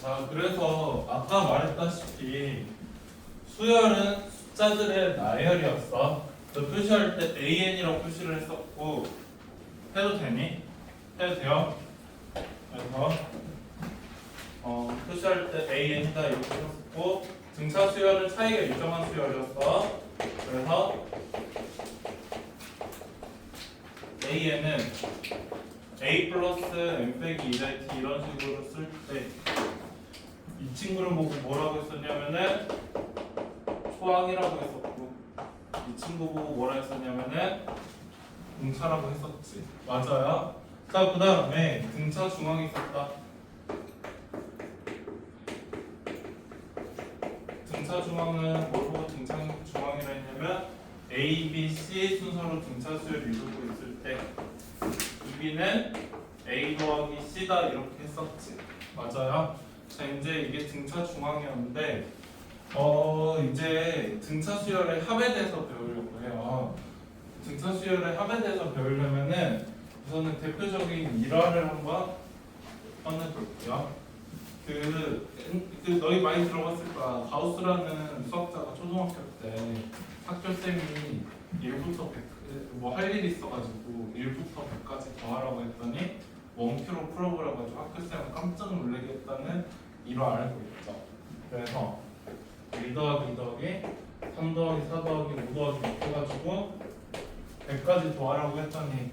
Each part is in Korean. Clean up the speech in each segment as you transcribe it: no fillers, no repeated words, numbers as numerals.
자, 그래서 아까 말했다시피 수열은 숫자들의 나열이었어. 너 표시할 때 AN이라고 표시를 했었고 해도 되니? 해도 돼요? 그래서 표시할 때 AN이다 이렇게 했었고 등차 수열은 차이가 일정한 수열이었어. 그래서 AN은 A 플러스 M 빼기 2의 T 이런 식으로 쓸 때 이 친구를 보고 뭐라고 했었냐면은 초항이라고 했었고 이 친구 보고 뭐라 했었냐면은 등차라고 했었지. 맞아요. 자, 그 다음에 등차 중앙이 있었다. 등차 중앙은 뭘 보고 등차 중앙이라 했냐면 A, B, C 순서로 등차 수열을 이루고 있을 때 B는 A 더하기 C다 이렇게 했었지. 맞아요. 자, 이제 이게 등차 중앙이었는데 이제 등차 수열의 합에 대해서 배우려고 해요. 등차 수열의 합에 대해서 배우려면은 우선은 대표적인 일화를 한번 꺼내볼게요. 너희 많이 들어봤을 거야. 가우스라는 수학자가 초등학교 때 학교쌤이 1부터 100, 뭐 할 일이 있어가지고 1부터 100까지 더하라고 했더니 원큐로 풀어보라고 해가지고 학교쌤은 깜짝 놀라게 했다는 일화 알고 있죠. 그래서 1 더하기 2 더하기 3 더하기 4 더하기 5 더하기 6 해가지고 100까지 더하라고 했더니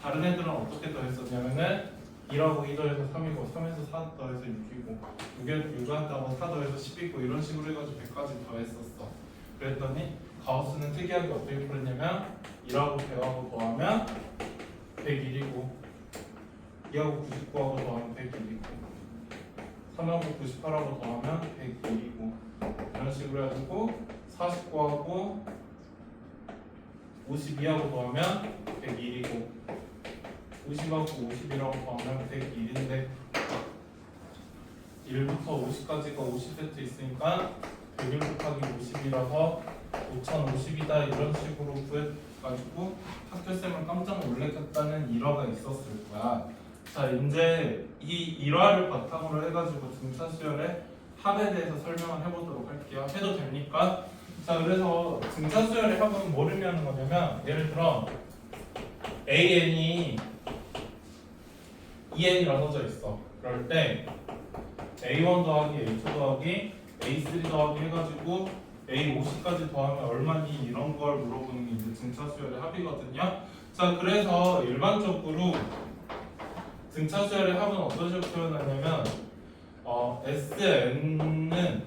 다른 애들은 어떻게 더했었냐면은 2하고 2 더해서 3이고 3에서 4 더해서 6이고 6에 6한다고 4 더해서 10이고 이런 식으로 해가지고 100까지 더했었어. 그랬더니 가우스는 특이하게 어떻게 풀었냐면 1하고 100하고 더하면 101이고 2하고 99하고 더하면 101이고 3하고 98하고 더하면 101이고 이런 식으로 해가지고 49하고 52하고 더하면 101이고 50하고 51하고 더하면 101인데 1부터 50까지가 50세트 있으니까 101 곱하기 50이라서 5050이다 이런 식으로 구해가지고 학교쌤을 깜짝 놀랐다는 일화가 있었을 거야. 자, 이제 이 일화를 바탕으로 해가지고 등차 수열의 합에 대해서 설명을 해보도록 할게요. 해도 됩니까? 자, 그래서 등차 수열의 합은 뭘 의미하는 거냐면 예를 들어 AN이 2n이라고 써져 있어. 그럴 때 A1 더하기 A2 더하기 A3 더하기 해가지고 A50까지 더하면 얼마니 이런 걸 물어보는 게 이제 등차 수열의 합이거든요. 자, 그래서 일반적으로 등차 수열의 합은 어떤 식으로 표현하냐면 SN은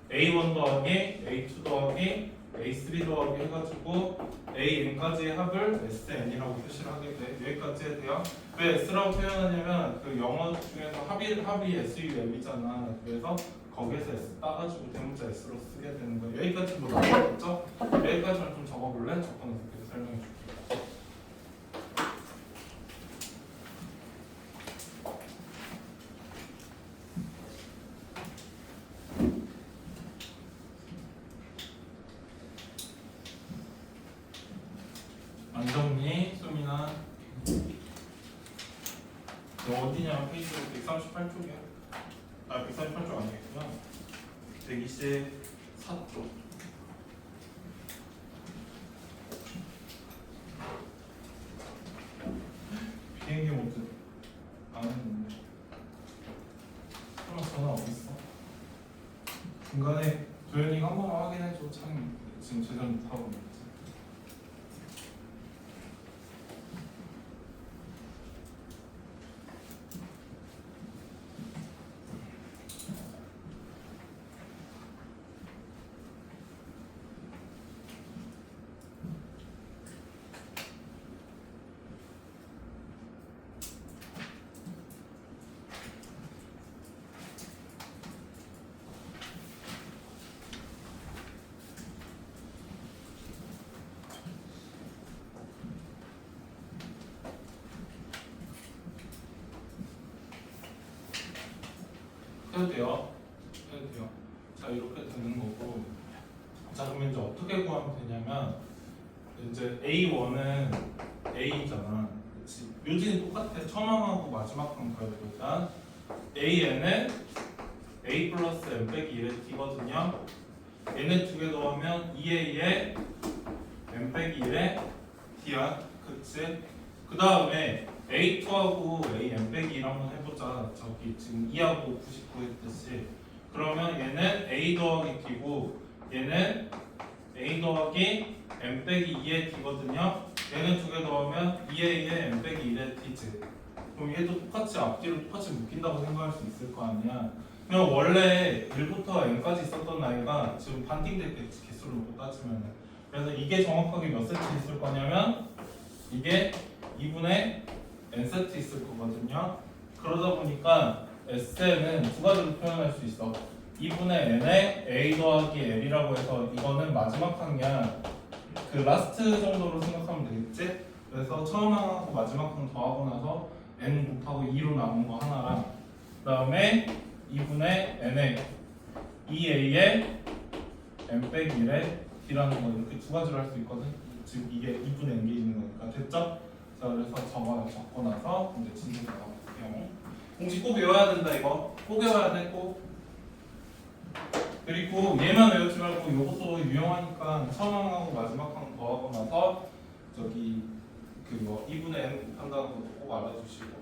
A1 더하기 A2 더하기 A3 더하기 해가지고 AN까지의 합을 SN이라고 표시를 하게 돼. 여기까지 해야 돼요. 왜 S라고 표현하냐면 그 영어 중에서 합이 SUM이잖아. 그래서 거기에서 S 따가지고 대문자 S로 쓰게 되는 거예요. 여기까지 뭐 나왔겠죠? 여기까지만 좀 적어볼래? 적어놓을게. 설명해 줄게. 안정리, 수민아. 너 어디냐? 페이지 138쪽이야. 아, 138쪽 아니겠구나. 124쪽. 비행기 모드 안 했는데. 그럼 전화 어디 있어? 중간에 도현이가 한 번만 확인해줘. 참 지금 제대로 못하고 있는지. 해도 돼요. 해도 돼요. 자, 이렇게 되는 거고. 자, 그러면 이제 어떻게 구하면 되냐면 이제 A1은 A잖아. 그치? 요지는 똑같아요. 처음 항하고 마지막 항 더해보자. AN은 A 플러스 M 빼기 1의 D거든요. 얘네 두 개 더하면 2A에 M 빼기 1의 D야. 그치? 그 다음에 A2하고 AM 빼기 1 한번 해보자. 저기 지금 2하고 99 했듯이. 그러면 얘는 A 더하기 D고 얘는 A 더하기 M 빼기 2의 D거든요. 얘는 두 개 더하면 2A에 M 빼기 1의 D지. 그럼 얘도 똑같이 앞뒤로 똑같이 묶인다고 생각할 수 있을 거 아니야. 그럼 원래 1부터 N까지 있었던 나이가 지금 반띵됐겠지. 개수를 놓고 따지면. 그래서 이게 정확하게 몇 세트 있을 거냐면 이게 2분의 n세트 있을 거거든요. 그러다 보니까 S는 두 가지로 표현할 수 있어. 2분의 n에 a 더하기 l이라고 해서 이거는 마지막 항이야. 그 라스트 정도로 생각하면 되겠지? 그래서 처음 항하고 마지막 항 더하고 나서 n 곱하고 2로 남은 거 하나랑 그 다음에 2분의 n에 2a에 m 빼기 1에 d라는 거 이렇게 두 가지로 할 수 있거든. 지금 이게 2분의 n개 있는 거니까 됐죠? 자, 그래서 적고 나서 이제 진수 나가볼게요. 공식 꼭 외워야 된다 이거. 꼭 외워야 돼 꼭. 그리고 얘만 외우지 말고 이것도 유용하니까 처음 항하고 마지막 항 더하고 나서 저기 그거 2분의 n 곱한다는 것도 꼭 알아두시고.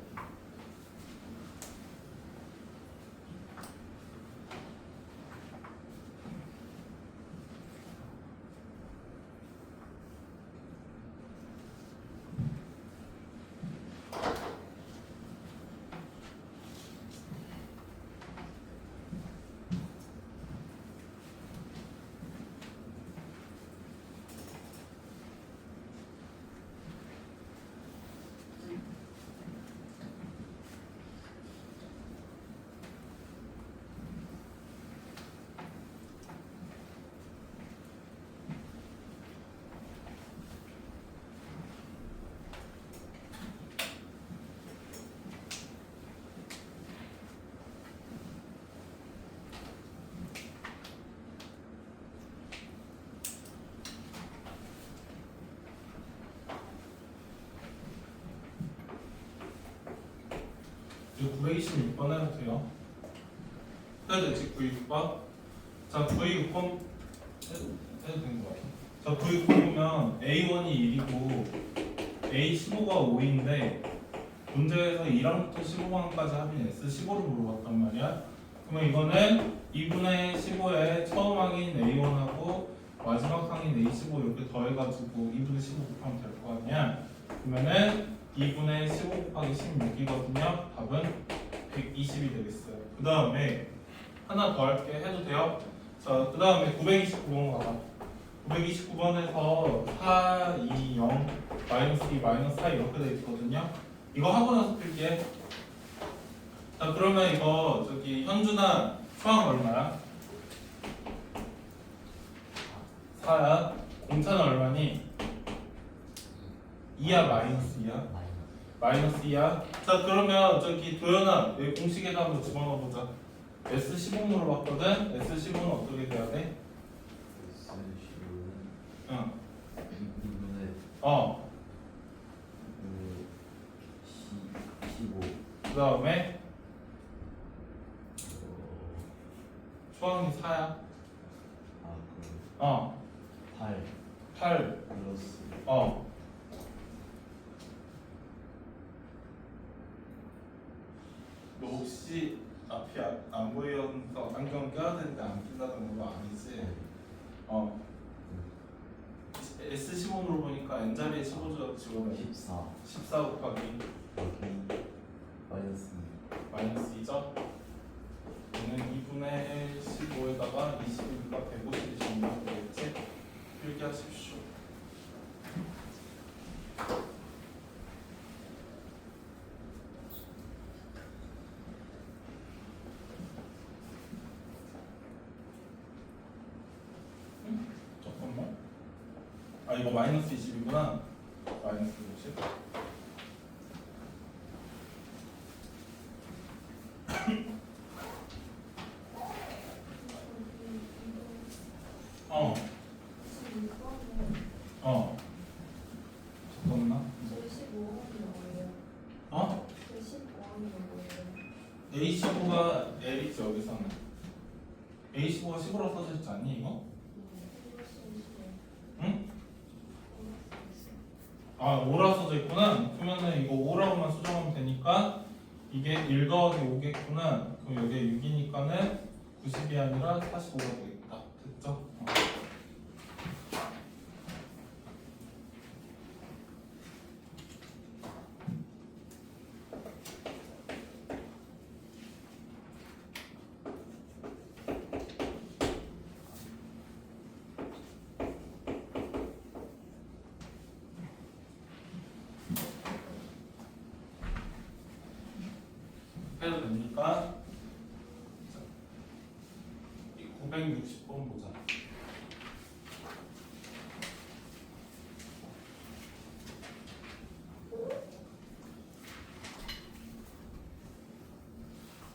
이거 926번 해도 돼요. 해도 되지 926번. 자 926번 해도 되는 거 같아. 자 926번 보면 A1이 1이고 A15가 5인데 문제에서 1항부터 15항까지 합인 S15를 물어봤단 말이야. 그러면 이거는 2분의 15에 처음 항인 A1하고 마지막 항인 A15 이렇게 더해가지고 2분의 15 곱하면 될 거 아니야. 그러면은 2분의 15 곱하기 16이거든요. 답은 120이 되겠어요. 그 다음에 하나 더 할게. 해도 돼요? 자, 그 다음에 929번 가봐. 929번에서 4, 2, 0, 마이너스 2, 마이너스 4 이렇게 돼 있거든요. 이거 하고 나서 풀게. 자, 그러면 이거 저기 현준아 수학 얼마야? 4야. 공차는 얼마니? 2야 마이너스 2야? 마이너스 2야. 자 그러면 저기 도연아 여기 공식에다 한번 집어넣어보자. S15 물어봤거든. S15는 어떻게 돼야 돼? S15는 응. 2분의 어. 15 그 다음에 초항이 4야. 그럼 8 8. 플러스 너 혹시 앞이 안 보여서 안경 껴야 되는데 안 낀다는 거 아니지? S15 물어보니까 n자리에 15조 집어넣어. 14 곱하기 마이너스 마이너스 2죠? 얘는 2분의 15에다가 21과 150이 정리하면 되겠지? 필기하십시오. 잠깐만. 아 이거 마이너스 20이구나. 마이너스 50. 잠깐만. 저희 15번이 뭐예요? A15가 L이지 여기서는 A15가 10으로 써져 있지 않니 이거? 응? 아 5라 써져 있구나. 그러면은 이거 5라고만 수정하면 되니까 이게 1 더하기 5겠구나. 그럼 여기에 6이니까는 90이 아니라 45가 되겠다. 됐죠? 해도 됩니까? 960번 보자.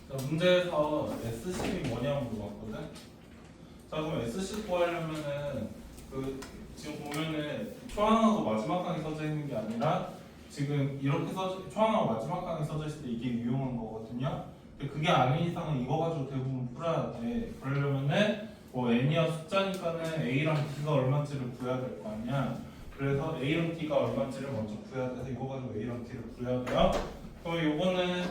자, 문제에서 S10이 뭐냐고 물어봤거든? 자, 그럼 S10 구하려면은 지금 보면은 초항하고 마지막 칸이 써져 있는 게 아니라 지금 이렇게 초항하고 마지막 칸이 써져 있을 때 이게 유용한 거거든요. 근데 그게 아닌 이상은 이거 가지고 대부분 풀어야 돼. 그러려면은 뭐 n이야 숫자니까는 a랑 t가 얼마인지를 구해야 될 거 아니야. 그래서 a랑 t가 얼마인지를 먼저 구해야 돼서 이거 가지고 a랑 t를 구해야 돼요. 그럼 요거는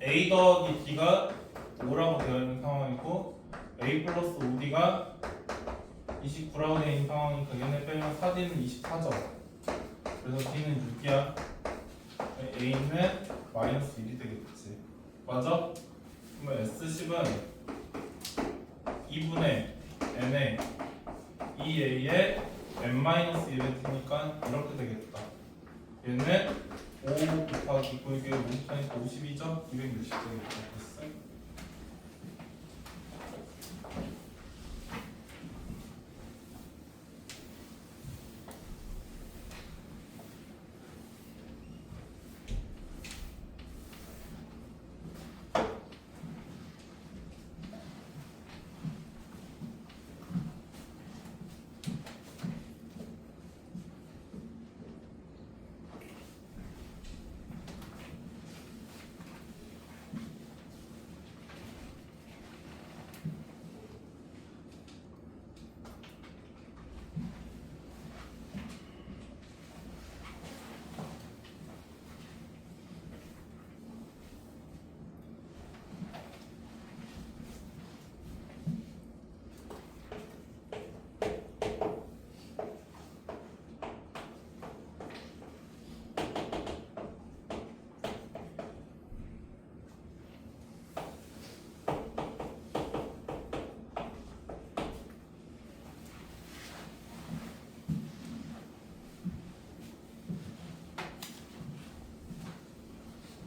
a 더하기 t가 5라고 되어 있는 상황이고 a 플러스 5d가 29라고 되어 있는 상황이니까 얘네 빼면 4d는 24죠. 그래서 d는 6이야. a는 마이너스 1이 되겠지. 맞아? 그러면 S10은 2분의 n에 2a에 n-1의 t니까 이렇게 되겠다. 얘는 5 곱하기 9 이게 50하니까 52죠? 260 되겠다. 됐어?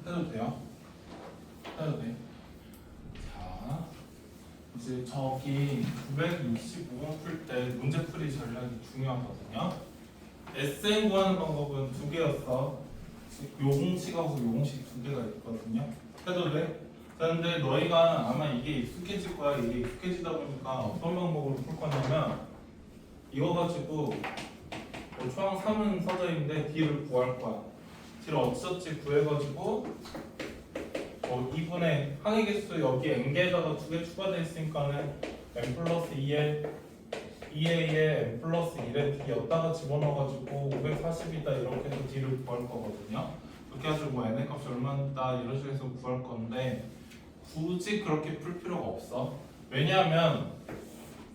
해도 돼요? 해도 돼. 자, 이제 저기 965번 풀 때 문제풀이 전략이 중요하거든요. SN 구하는 방법은 두 개였어. 요공식하고 요공식 두 개가 있거든요. 해도 돼? 그런데 너희가 아마 이게 익숙해질 거야. 이게 익숙해지다 보니까 어떤 방법으로 풀 거냐면 이거 가지고 초항 3은 써져 있는데 D를 구할 거야. D를 어찌어찌 구해가지고 2분의 항의 개수 여기 n개에다가 2개 추가되어 있으니까는 n 플러스 2에 2a에 n 플러스 1에 D 였다가 집어넣어가지고 540이다 이렇게 해서 D를 구할 거거든요. 그렇게 해가지고 n의 값이 얼마다 이런 식으로 해서 구할 건데 굳이 그렇게 풀 필요가 없어. 왜냐하면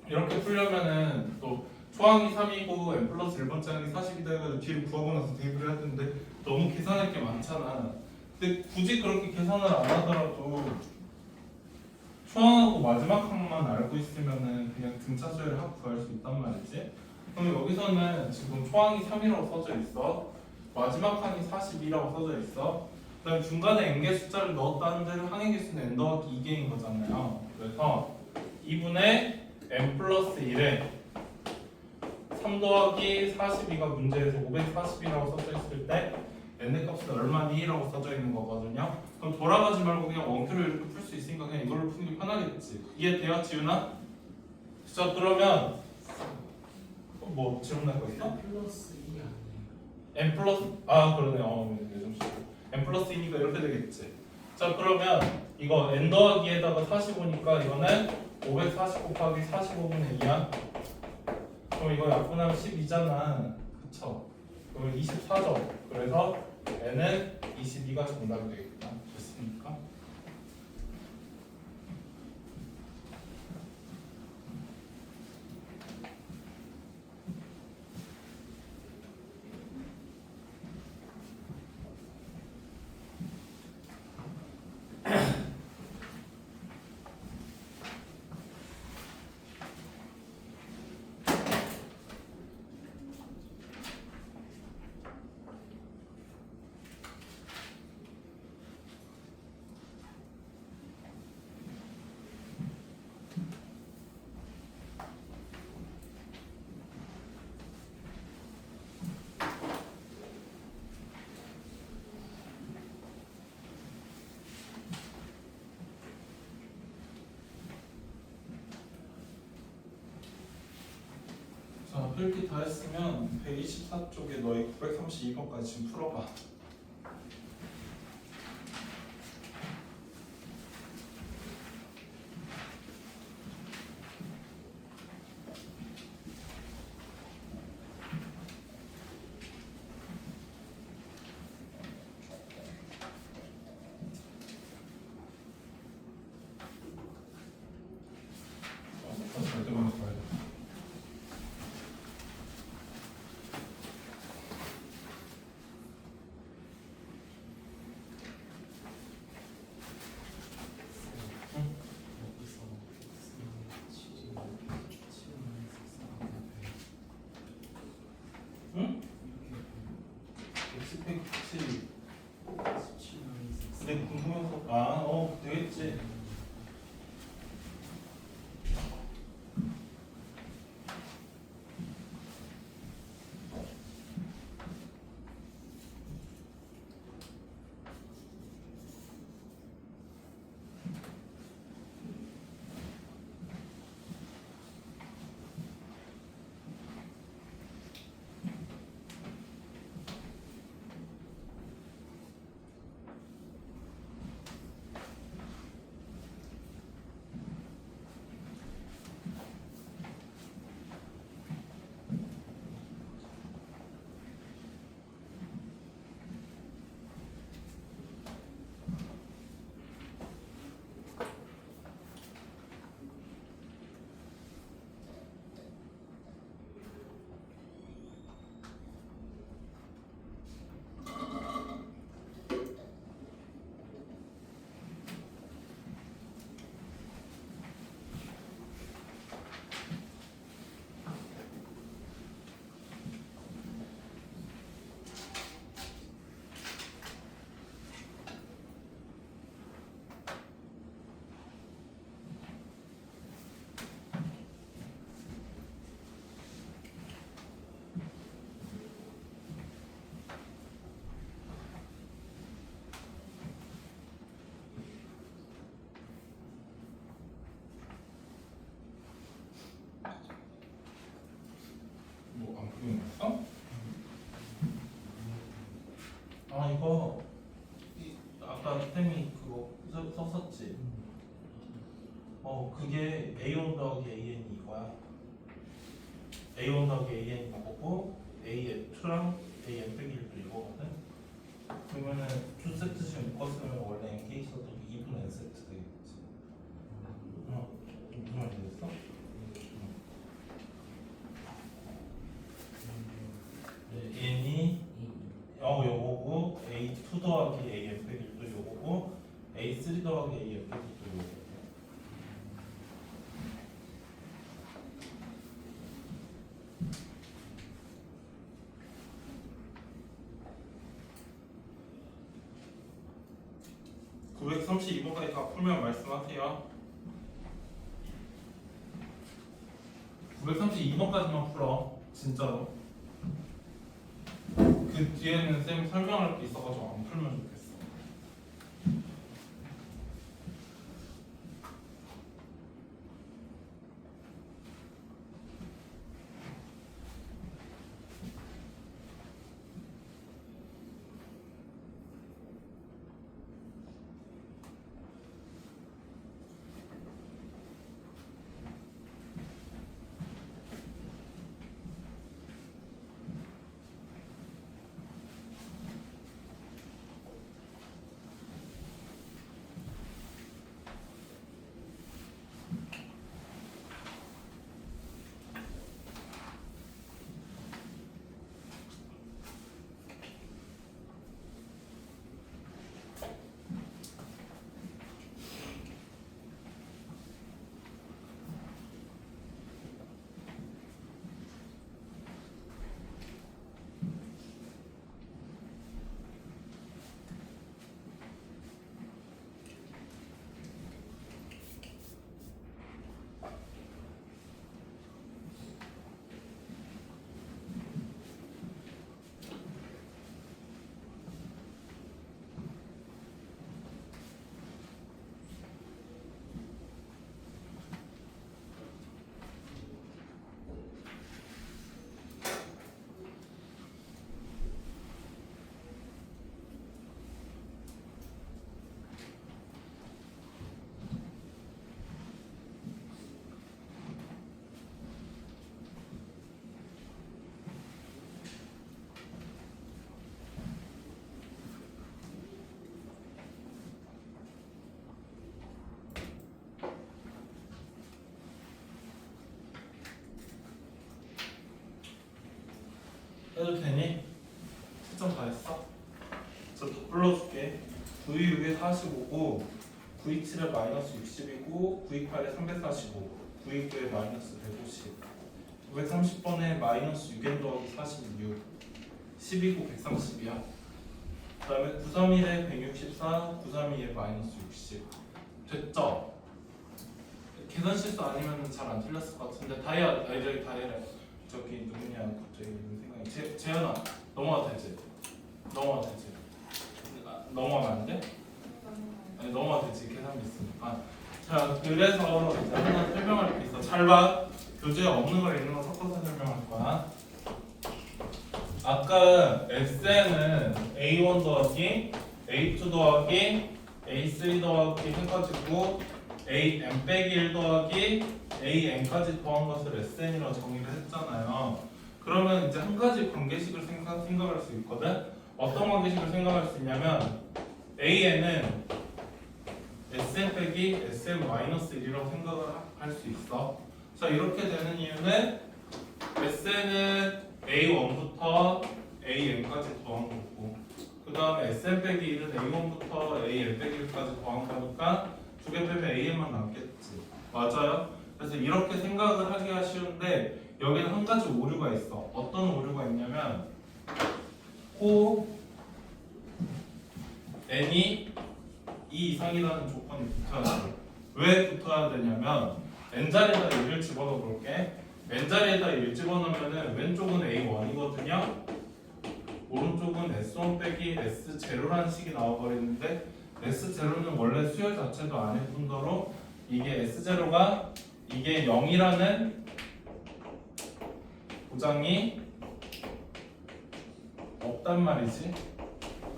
이렇게 풀려면은 또 초항이 3이고 n 플러스 1번째 항이 40이다 해가지고 D를 구하고 나서 대입을 해야 되는데 너무 계산할 게 많잖아. 근데 굳이 그렇게 계산을 안 하더라도 초항하고 마지막 항만 알고 있으면은 그냥 등차수열을 확 구할 수 있단 말이지. 그럼 여기서는 지금 초항이 3이라고 써져 있어. 마지막 항이 42라고 써져 있어. 그다음에 중간에 n개 숫자를 넣었다는 데는 항의 개수는 n 더하기 2개인 거잖아요. 그래서 2분의 n 플러스 1에 3 더하기 42가 문제에서 540이라고 써져 있을 때 n의 값은 얼마니? 라고 써져 있는 거거든요. 그럼 돌아가지 말고 그냥 원큐를 이렇게 풀 수 있으니까 그냥 이걸로 푸는 게 편하겠지. 이해돼요? 지훈아? 자 그러면 뭐 질문할 거 있어? 플러스 2 아니에요? n 플러스 그러네. 좀 쉽고 n 플러스 2니까 이렇게 되겠지. 자 그러면 이거 n 더하기에다가 45니까 이거는 540 곱하기 45분의 2야. 그럼 이거 약분하면 12잖아. 그쵸? 그러면 24죠. 그래서 n은 22가 정답이 되겠다. 됐습니까? 자, 필기 다 했으면 124쪽에 너희 932번까지 지금 풀어봐. 잘 들으면서 봐야 돼. 응? 엑스펙트 근데 궁금해서 되겠지. 뭐 안 풀렸어? 이거 아까 쌤이 그거 썼었지. 그게 A1 더하기 AN이 이거야. A1 더하기 AN이 이거고 AN2랑 AN 빼기 1도 이거거든. 그러면은 2세트씩 묶었으면 원래 NK 있어도 2분 N세트 되겠지. 무슨 말이 됐어? AN이 요거고 A2 더하기 AN 빼기 1도 요거고 A3 더하기 AN 빼기 1도 요거고. (932) 번까지 다 풀면 말씀하세요. 932번까지만 풀어. 진짜로. 그 뒤에는 쌤 설명할 게 있어가지고 안 풀면 좋겠어. 채점 다 했어? 저 다 불러줄게. 926에 45고 927에 마이너스 60이고 928에 345 929에 마이너스 150 930번에 마이너스 6n 더하기 46 12고 130이야. 그 다음에 931에 164 932에 마이너스 60 됐죠? 계산 실수 아니면 잘 안 틀렸을 것 같은데 다이아 저기 다이아래 저기 누구냐 갑자기 이런 생각이 재현아 넘어가도 되지? 넘어가도 되지? 넘어가면 안 돼? 아니 넘어가도 되지 계산이 있으니까. 자 그래서 이제 하나 설명할 게 있어. 잘 봐. 교재에 없는 걸 있는 거 섞어서 설명할 거야. 아까 SN은 A1 더하기 A2 더하기 A3 더하기 해가지고 AN 빼기 1 더하기 AN까지 더한 것을 SN이라고 정의를 했잖아요. 그러면 이제 한 가지 관계식을 생각할 수 있거든. 어떤 관계식을 생각할 수 있냐면 AN은 SN 빼기 SN 마이너스 1이라고 생각을 할 수 있어. 자 이렇게 되는 이유는 SN은 A1부터 AN까지 더한 거고 그 다음에 SN 빼기 1은 A1부터 AN 빼기 1까지 더한 거니까 두 개 빼면 AN만 남겠지. 맞아요? 그래서 이렇게 생각을 하기가 쉬운데 여기는 한 가지 오류가 있어. 어떤 오류가 있냐면 호 n이 2 이상이라는 조건이 붙어야 돼. 왜 붙어야 되냐면 n자리에다 1을 집어넣어 볼게. n자리에다 1 집어넣으면 왼쪽은 A1이거든요. 오른쪽은 S1 빼기 S0라는 식이 나와버리는데 S0는 원래 수열 자체도 아닐 뿐더러 이게 S0가 이게 0이라는 보장이 없단 말이지.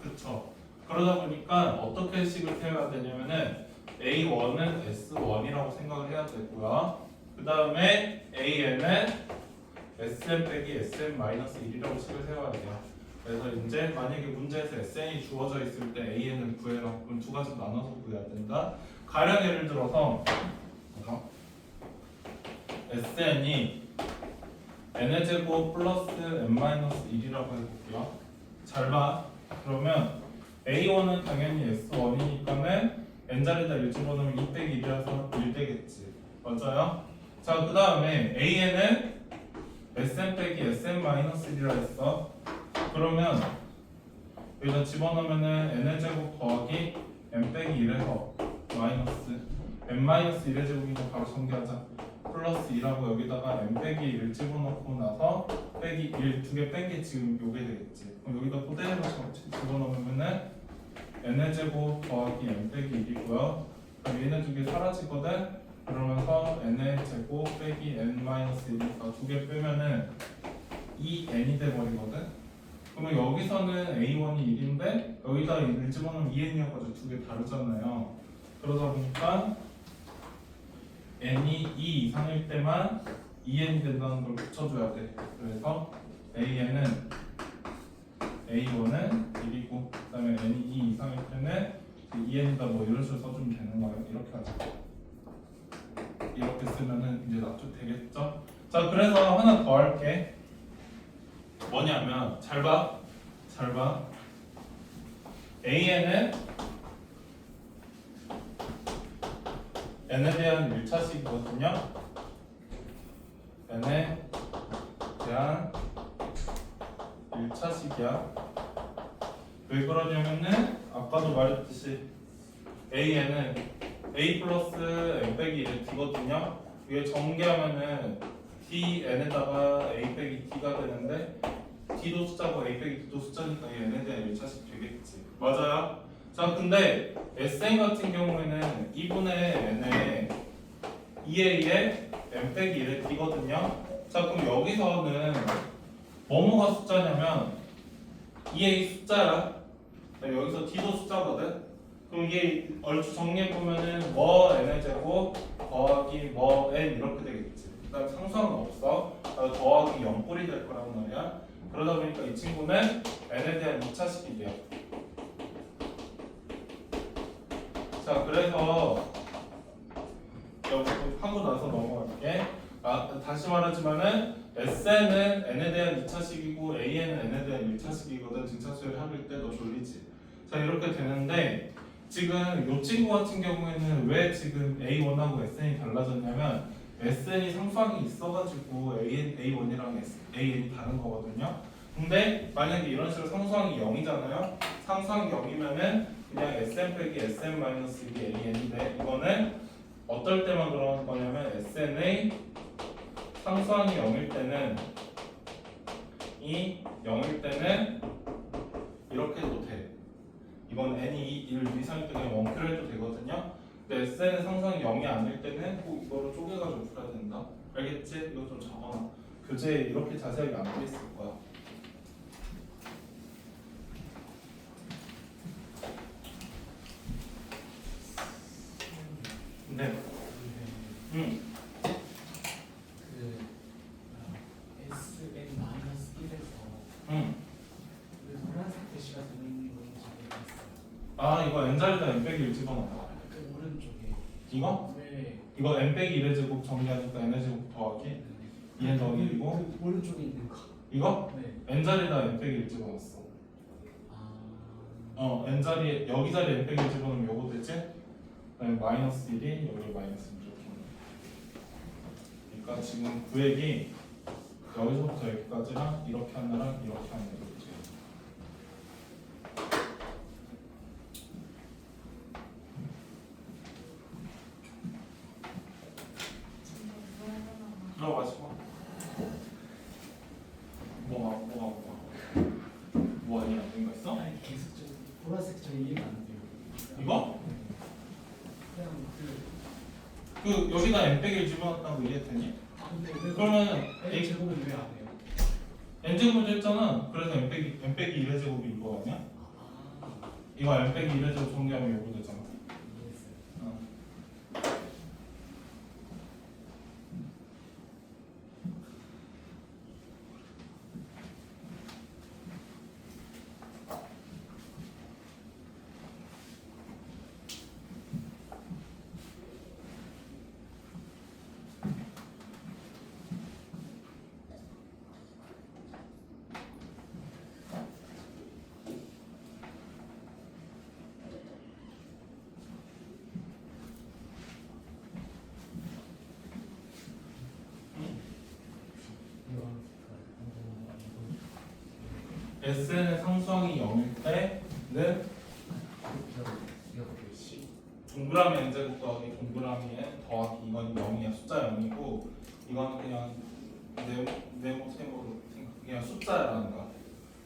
그쵸? 그러다 보니까 어떻게 식을 세워야 되냐면은 A1은 S1이라고 생각을 해야 되고요. 그 다음에 AN은 SN 빼기 SN 마이너스 1이라고 식을 세워야 돼요. 그래서 이제 만약에 문제에서 SN이 주어져 있을 때 AN을 구해라. 그럼 두 가지 나눠서 구해야 된다. 가령 예를 들어서 SN이 n의 제곱 플러스 n 마이너스 1이라고 해볼게요. 잘 봐. 그러면 A1은 당연히 S1이니까는 n자리에다 1 집어넣으면 2 빼기 1이라서 1 되겠지. 맞아요? 자, 그 다음에 AN은 SN 빼기 SN 마이너스 1이라 했어. 그러면 여기다 집어넣으면은 n의 제곱 더하기 n 빼기 1에서 마이너스 n 마이너스 1의 제곱이니까 바로 전개하자. 플러스 2라고 여기다가 n 빼기 1을 집어넣고 나서 빼기 1 두 개 뺀 게 지금 요게 되겠지. 그럼 여기다 그대로 집어넣으면은 n의 제곱 더하기 n 빼기 1이고요. 그럼 얘네 두 개 사라지거든. 그러면서 n의 제곱 빼기 n 마이너스 1이니까 두 개 빼면은 2n이 돼버리거든. 그러면 여기서는 a1이 1인데 여기다 1 집어넣으면 2n이어가지고 두 개 다르잖아요. 그러다 보니까 n이 2 이상일 때만 2n이 된다는 걸 붙여줘야 돼. 그래서 an은 a1은 1이고 그 다음에 n이 2 이상일 때는 2n이다 뭐 이런 식으로 써주면 되는 거예요. 이렇게 하자. 이렇게 쓰면은 이제 납득되겠죠? 자 그래서 하나 더 할게. 뭐냐면 잘 봐. an은 n에 대한 1차식이거든요. n에 대한 1차식이야. 왜 그러냐면은 아까도 말했듯이 an은 a 플러스 n 빼기 1은 d거든요. 이게 전개하면은 dn에다가 a 빼기 d가 되는데 d도 숫자고 a 빼기 d도 숫자니까 이 n에 대한 1차식 되겠지. 맞아요? 자 근데 SN 같은 경우에는 2분의 n에 2a에 n 빼기 1의 d거든요. 자 그럼 여기서는 뭐뭐가 숫자냐면 2a 숫자야. 여기서 d도 숫자거든. 그럼 이게 얼추 정리해보면은 뭐 n의 제곱 더하기 뭐 n 이렇게 되겠지. 그 다음 상수함은 없어. 더하기 0꼴이 될 거란 말이야. 그러다 보니까 이 친구는 n에 대한 2차식이 돼요. 자 그래서 여기 하고 나서 넘어갈게. 다시 말하지만은 SN은 n에 대한 2차식이고 AN은 n에 대한 1차식이거든. 등차수열 합일 때 너 졸리지? 자 이렇게 되는데 지금 이 친구 같은 경우에는 왜 지금 A1하고 SN이 달라졌냐면 SN이 상수항이 있어가지고 A1이랑 AN이 다른 거거든요. 근데 만약에 이런 식으로 상수항이 0이잖아요. 상수항이 0이면은 그냥 SN 빼기 SN 마이너스 2 AN인데 이거는 어떨 때만 그런 거냐면 SN의 상수항이 0일 때는 이 0일 때는 이렇게 해도 돼. 이건 n이 1 이상일 때 그냥 원큐로 해도 되거든요. 근데 SN의 상수항이 0이 아닐 때는 꼭 이거를 쪼개가지고 풀어야 된다. 알겠지? 이거 좀 적어놔. 교재에 이렇게 자세하게 안 돼 있을 거야. 네. 그 SN-1에서 왜 노란색 글씨가 되는 건지 모르겠어요. 아 이거 n 자리다 n 빼기 1 집어넣어. 그 오른쪽에 이거? 왜 이거 n 빼기 1의 제곱 정리하니까 n의 제곱 더하기 2의 더하기 1이고 그 오른쪽에 있는 거. 이거? 네. n 자리다 n 빼기 1 집어넣었어. n 자리 여기 자리 n 빼기 1 집어넣으면 요거 되지? 그다음에 마이너스 1이 여기 마이너스 1 이렇게. 그러니까 지금 구획이 여기서부터 여기까지랑 이렇게 하느랑 이렇게 하는 거지. 마시고. 뭐 아니야? 뭔가 있어? 아니 계속 좀 보라색 저 이해가 안 돼요. 이거? 그냥 그 여기다 n 빼기 1 집어넣었다는 거 이해했더니? 근데 왜 그러면 A 제곱은 왜 안 해요? n 제곱을 했잖아. 그래서 n 빼기 1의 제곱이 이거 아니야? 이거 n 빼기 1의 제곱 정리하면 요거 되잖아. 이해했어요. SN의 상수항이 0일 때는 동그라미 n제곱 더하기 동그라미 n 더하기 이건 0이야. 숫자 0이고 이건 그냥 네모 세모로 그냥 숫자라는 거야.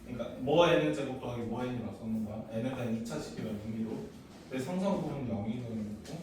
그러니까 뭐 n의 제곱 더하기 뭐 n이라 써는 거야. n에 대한 2차식이라는 의미로 내 상수항 부분 0이 되는 거고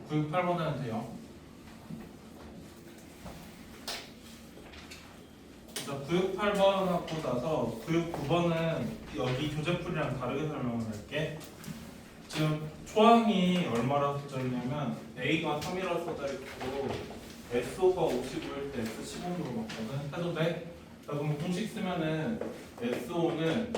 구육 8번 하면 돼요. 자, 구육 8번 하고 나서 구육 9번은 여기 교재풀이랑 다르게 설명을 할게. 지금 초항이 얼마라고 써져 있냐면 A가 3이라고 써져 있고 SO가 55일 때 S 15으로 봤거든. 해도 돼? 자, 그럼 공식 쓰면은 SO는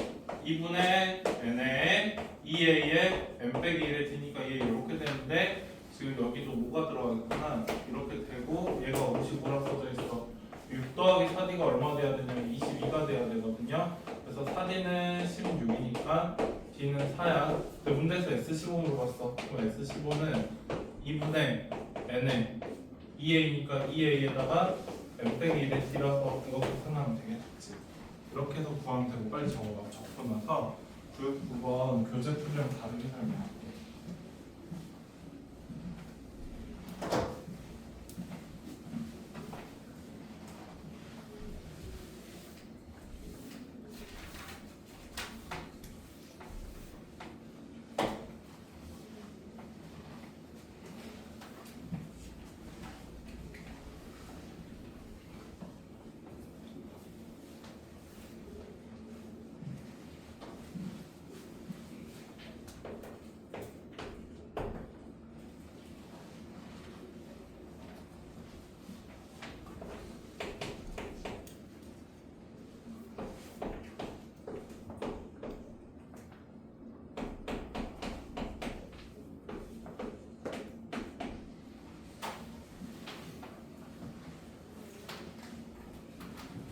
2분의 N에 2A에 M 빼기 1에 D니까 얘 이렇게 되는데 지금 여기도 뭐가 들어가겠구나. 이렇게 되고 얘가 55라고 써져 있어. 6 더하기 4D가 얼마 돼야 되냐면 22가 돼야 되거든요. 그래서 4D는 16이니까 D는 4야. 근데 문제에서 S15로 봤어. 그럼 S15는 2분의 N에 2A니까 2A에다가 M 빼기 1에 D라서 이렇게 표현하면 되겠지. 이렇게 해서 구하면 되고 빨리 적어봐. 적고 나서 9번 교재 풀이랑 다르게 설명할게.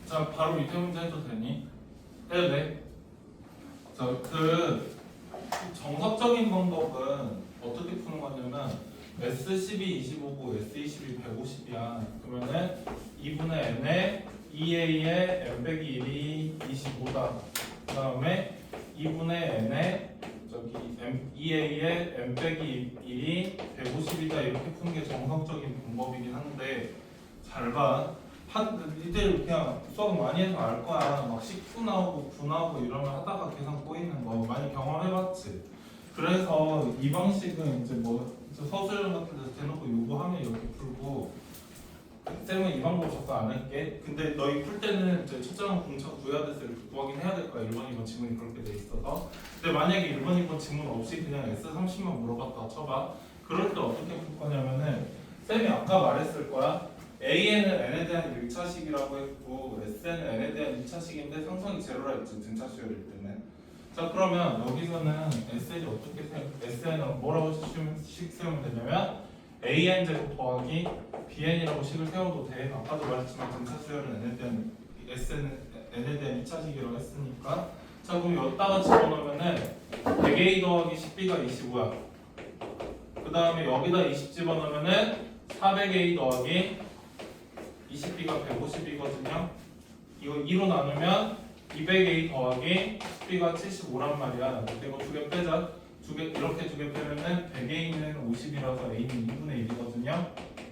자, 바로 밑에 문제 해도 되니? 해도 돼. 자, 그 정석적인 방법은 어떻게 푸는 거냐면 S12 25고 S22 150이야. 그러면은 2분의 N에 2A에 M 빼기 1이 25다. 그 다음에 2분의 N에 저기 2A에 M 빼기 1이 150이다. 이렇게 푸는 게 정석적인 방법이긴 한데 잘 봐. 이들 그냥 수업 많이 해서 알 거야. 막 19 나오고 9 나오고 이러면 하다가 계산 꼬이는 거 많이 경험해봤지. 그래서 이 방식은 이제 뭐 서술형 같은 데서 대놓고 요구하면 이렇게 풀고 쌤은 이 방법 접근 안 할게. 근데 너희 풀 때는 이제 첫째랑 공차 구해야 돼서 이렇게 구하긴 해야 될 거야. 1번, 2번 지문이 그렇게 돼 있어서. 근데 만약에 1번, 2번 지문 없이 그냥 S30만 물어봤다 쳐봐. 그럴 때 어떻게 풀 거냐면은 쌤이 아까 말했을 거야. A에는 N에 대한 1차식이라고 했고 S에는 N에 대한 2차식인데 상성이 제로라 했지. 등차 수열일 때는. 자, 그러면 여기서는 SN이 어떻게 SN은 뭐라고 식 세우면 되냐면 AN 제곱 더하기 BN이라고 식을 세워도 돼. 아까도 말했지만 등차 수열은 N에 대한 SN은 N에 대한 2차식이라고 했으니까. 자, 그럼 여기다가 집어넣으면은 100A 더하기 10B가 25야. 그 다음에 여기다 20 집어넣으면은 400A 더하기 20B가 150이거든요. 이거 2로 나누면 200A 더하기 10B가 75란 말이야. 근데 이거 두 개 빼자. 이렇게 두 개 빼면은 100A는 50이라서 A는 2분의 1이거든요.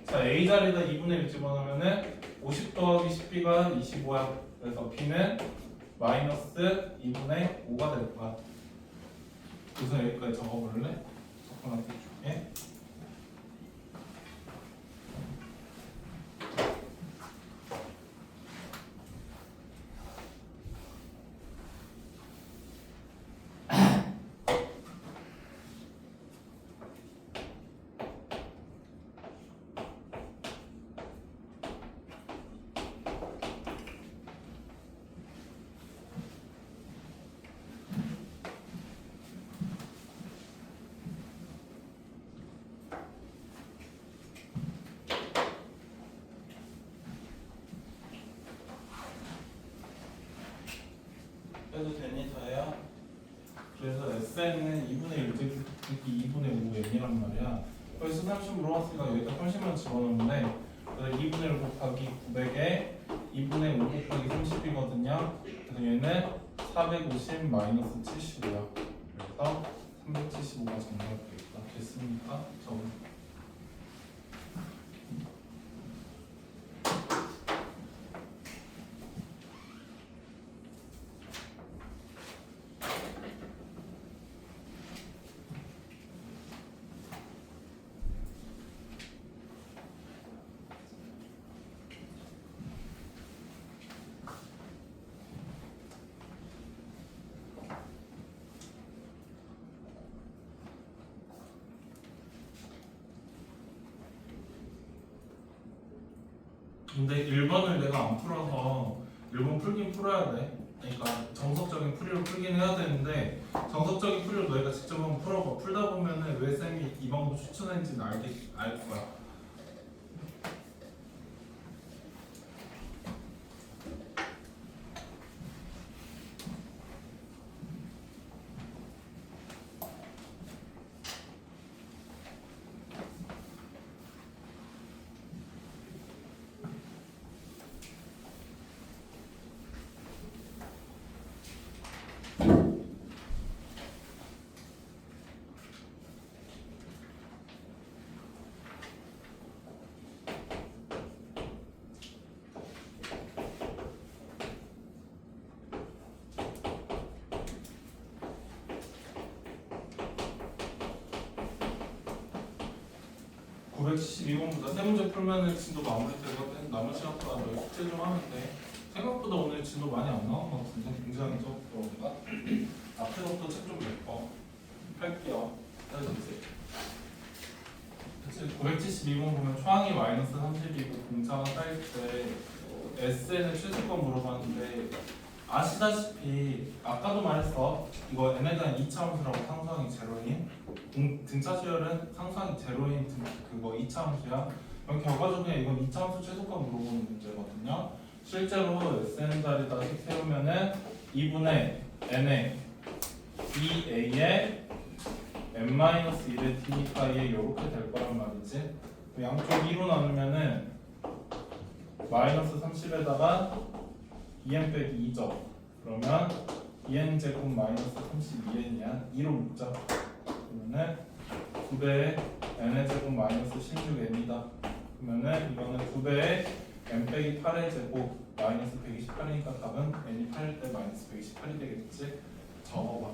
자, A 자리에다 2분의 1 집어넣으면은 50 더하기 10B가 25야. 그래서 B는 마이너스 2분의 5가 될 거야. 그래서 여기까지 적어볼래? 적어놨게 줄게. 해도 되니 다야? 그래서 SN은 2분의 1 특히 2분의 5 N이란 말이야. 그래서 30 물어봤으니까 여기다 30만 집어넣는데 그래서 2분의 1 곱하기 900에 2분의 5 곱하기 30이거든요. 그래서 얘는 450 마이너스 75야. 그래서 375가 정답되겠다. 됐습니까? 적어. 근데 1번을 내가 안 풀어서 1번 풀긴 풀어야 돼. 그러니까 정석적인 풀이로 풀긴 해야 되는데 정석적인 풀이로 너희가 직접 한번 풀어봐. 풀다 보면은 왜 쌤이 이 방법 추천했는지는 알 거야. 구 972번보다 세 문제 풀면은 진도 마무리 되거든. 남은 시간 동안 너희 숙제 좀 하면 돼. 생각보다 오늘 진도 많이 안 나온 것 같은데 굉장히 적더라고요. 앞에 것도 책 좀 몇 할게요. 해주세요. 그치, 972번 보면 초항이 마이너스 30이고 공차가 쌓일 때 SN의 최소권 물어봤는데 아시다시피 아까도 말했어. 이거 n에 대한 2차 함수라고 상수항이 제로인 등차 수열은 상수항이 제로인 그거 2차 함수야. 그럼 결과적으로 이건 2차 함수 최소권 물어보는 문제거든요. 실제로 SN 자리에다 세우면은 2분의 n의 2a에 n-1의 d파이에 이렇게 될 거란 말이지. 양쪽 2로 나누면은 마이너스 30에다가 2n 빼기 2죠. 그러면 2n 제곱 마이너스 32n이야. 2로 묶자. 그러면은 9배의 n의 제곱 마이너스 16n이다. 그러면은 이거는 9배의 n 빼기 8의 제곱 마이너스 128이니까 답은 n이 8일 때 마이너스 128이 되겠지. 적어봐.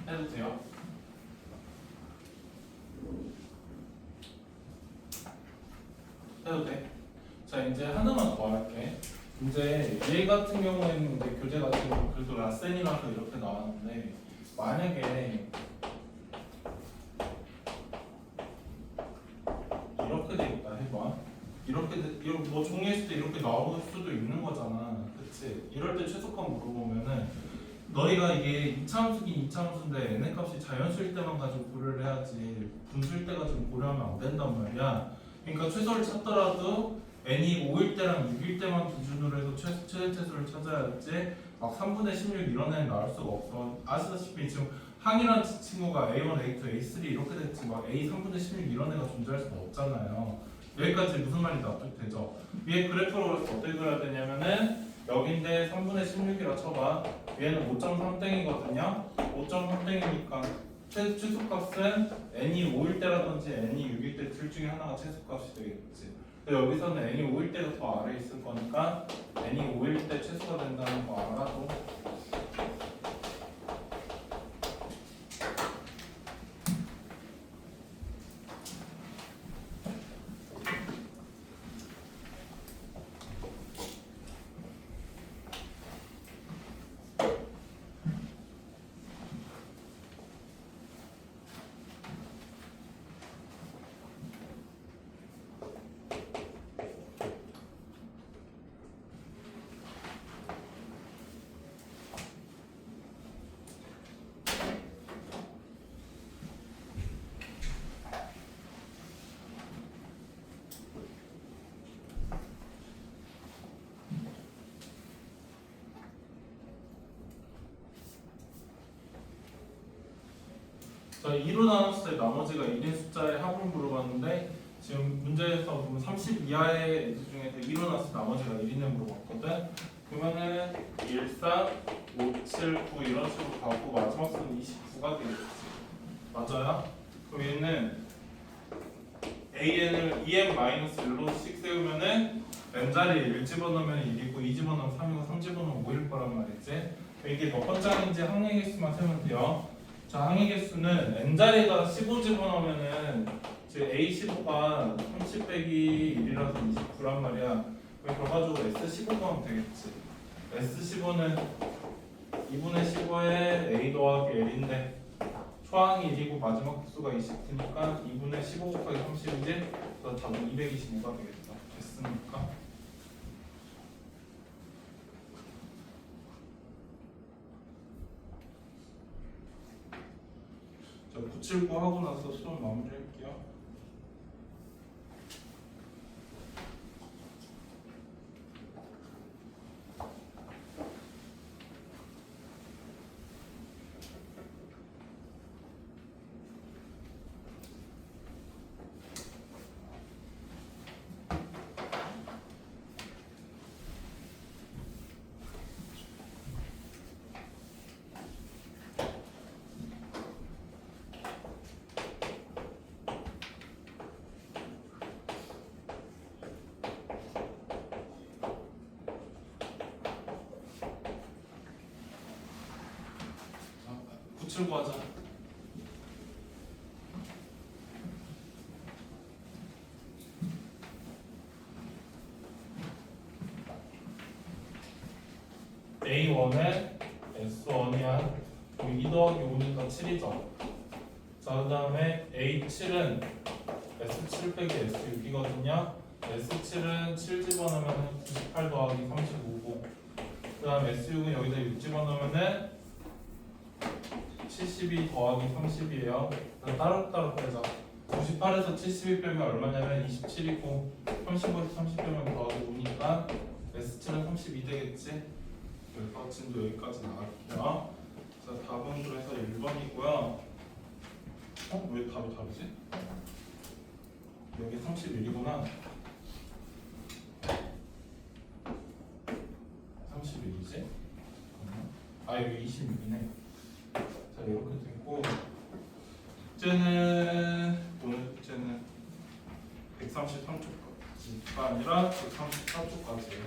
해도 돼요? 해도 돼? 자 이제 하나만 더 할게. 이제 얘 같은 경우에는 이제 교재 같은 경우 그래도 라센이라서 이렇게 나왔는데 만약에 이렇게 돼 있다 해봐. 이렇게 뭐 종이했을 때 이렇게 나올 수도 있는 거잖아. 그치? 이럴 때 최소값 물어보면은 너희가 이게 2차 함수긴 2차 함수인데 n의 값이 자연수일 때만 가지고 고려를 해야지 분수일 때 가지고 고려하면 안 된단 말이야. 그러니까 최소를 찾더라도 n이 5일 때랑 6일 때만 기준으로 해서 최대 최소를 찾아야지 막 3분의 16 이런 애는 나올 수가 없어. 아시다시피 지금 항이라는 친구가 A1, A2, A3 이렇게 됐지 막 A 3분의 16 이런 애가 존재할 수가 없잖아요. 여기까지 무슨 말인지 납득되죠? 위에 그래프로 어떻게 그려야 되냐면은 여기인데 3분의 16이라 쳐봐. 얘는 5.3땡이거든요. 5.3땡이니까 최소값은 n이 5일 때라든지 n이 6일 때 둘 중에 하나가 최소값이 되겠지. 근데 여기서는 n이 5일 때가 더 아래에 있을 거니까 n이 5일 때 최소가 된다는 거 알아도 자, 2로 나눴을 때 나머지가 1인 숫자의 합을 물어봤는데 지금 문제에서 보면 30 이하의 애들 중에서 2로 나눴을 때 나머지가 1인을 물어봤거든. 그러면은 1, 4, 5, 7, 9 이런 식으로 가고 마지막 수는 29가 되겠지. 맞아요? 그럼 얘는 AN을 2n-1로씩 세우면은 n 자리에 1 집어넣으면 1이고 2 집어넣으면 3이고 3 집어넣으면 5일 거란 말이지. 이게 몇 번째인지 항해 개수만 세면 돼요. 자, 항해 개수는 n 자리에다가 15 집어넣으면은 지금 A15가 30 빼기 1이라서 29란 말이야. 그걸 가지고 S15 하면 되겠지. S15는 2분의 15에 A 더하기 L인데 초항이 1이고 마지막 개수가 29니까 2분의 15 곱하기 30이지. 그래서 답은 225가 되겠다. 됐습니까? 자, 979 하고 나서 수업 마무리할게요. 자, 979 하자. A1에 S1이야. 2 더하기 5니까 7이죠. 자, 그 다음에 A7은 S7 빼기 S6이거든요. S7은 7 집어넣으면 98 더하기 35고, 그 다음 S6은 여기다 6 집어넣으면 72 더하기 30이에요. 따로따로 빼자. 98에서 72 빼면 얼마냐면 27이고 35에서 30 빼면 더하기 5니까 S7은 32 되겠지. 그래서 진도 여기까지 나갈게요. 자, 답은 그래서 1번이고요. 왜 답이 다르지? 여기 31이구나. 31이지? 아, 여기 26이네. 자, 이렇게 됐고, 숙제는 오늘 숙제는 133쪽까지가 아니라 134쪽까지예요.